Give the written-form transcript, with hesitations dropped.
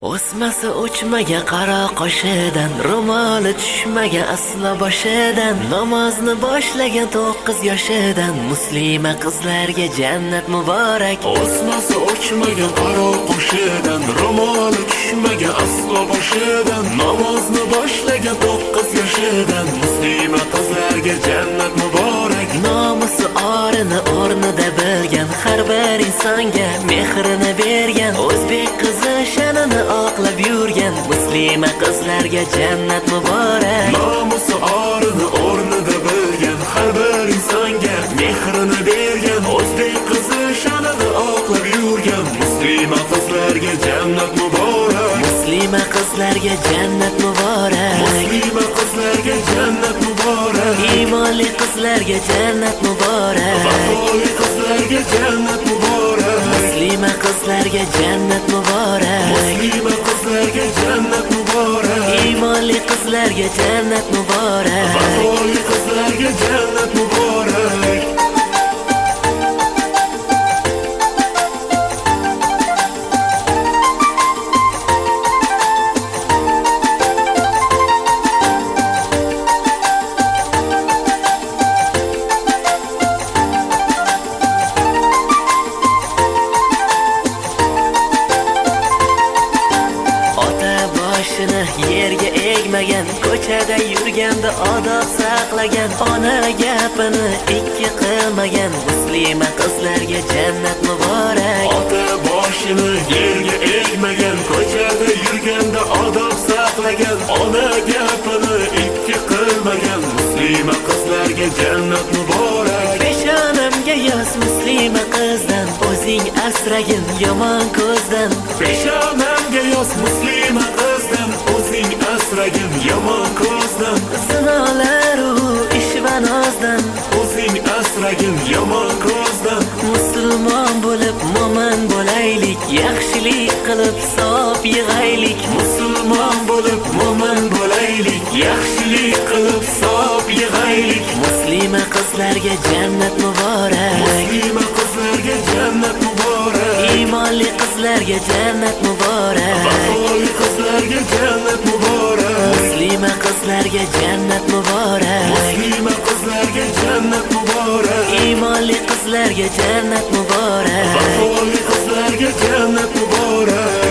O'smasi o'chmaga qaro qoshidan, ro'moli tushmagan aslo boshidan, namozni boshlagan 9 yoshidan, muslima qizlarga jannat muborak. O'smasi o'chmagan qaro qoshidan, ro'moli tushmagan aslo boshidan, namozni boshlagan 9 yoshidan, muslima qizlarga jannat muborak. Nomusi orini o'rnida bilgan, har bir insonga mehrini bergan, o'zbek qizi sha'nini oqlab yurgan, muslima qizlarga jannat muborak. Nomusi orini o'rnida bilgan, har bir insonga mehrini bergan, o'zbek qizi sha'nini oqlab yurgan, muslima qizlarga jannat muborak. Muslima qizlarga jannat muborak. Muslima qizlarga jannat muborak. Iymonli qizlarga jannat muborak. Vafoli qizlarga jannat muborak. Muslima qizlarga jannat muborak. Muslima qizlarga jannat muborak. Iymonli qizlarga jannat muborak. Vafoli qizlarga jannat muborak. Yerga egmagan, ko'chada yurganda odob saqlagan, ona gapini ikki qilmagan, muslima qizlarga jannat muborak. Ota boshini yerga egmagan, ko'chada yurganda odob saqlagan, ona gapini ikki qilmagan, muslima qizlarga jannat muborak. Peshonamga yoz muslima qizdan, o'zing asragin yomon ko'zdan. Peshonamga yoz muslima qizdan, o'zing asragin yomon ko'zdan. Sinolaru ish va nozdan, o'zing asragin yomon ko'zdan. musulmon bo'lib mo'min bo'laylik, yaxshilik qilib savob yig'aylik. Musulmon bo'lib mo'min bo'laylik, yaxshilik qilib savob yig'aylik. Muslima qizlarga jannat muborak. Muslima qizlarga jannat muborak. Iymonli qizlarga jannat muborak. Vafoli qizlarga jannat muborak. Muslima qizlarga jannat muborak. Muslima qizlarga jannat muborak. Iymonli qizlarga jannat muborak. Vafoli qizlarga jannat muborak.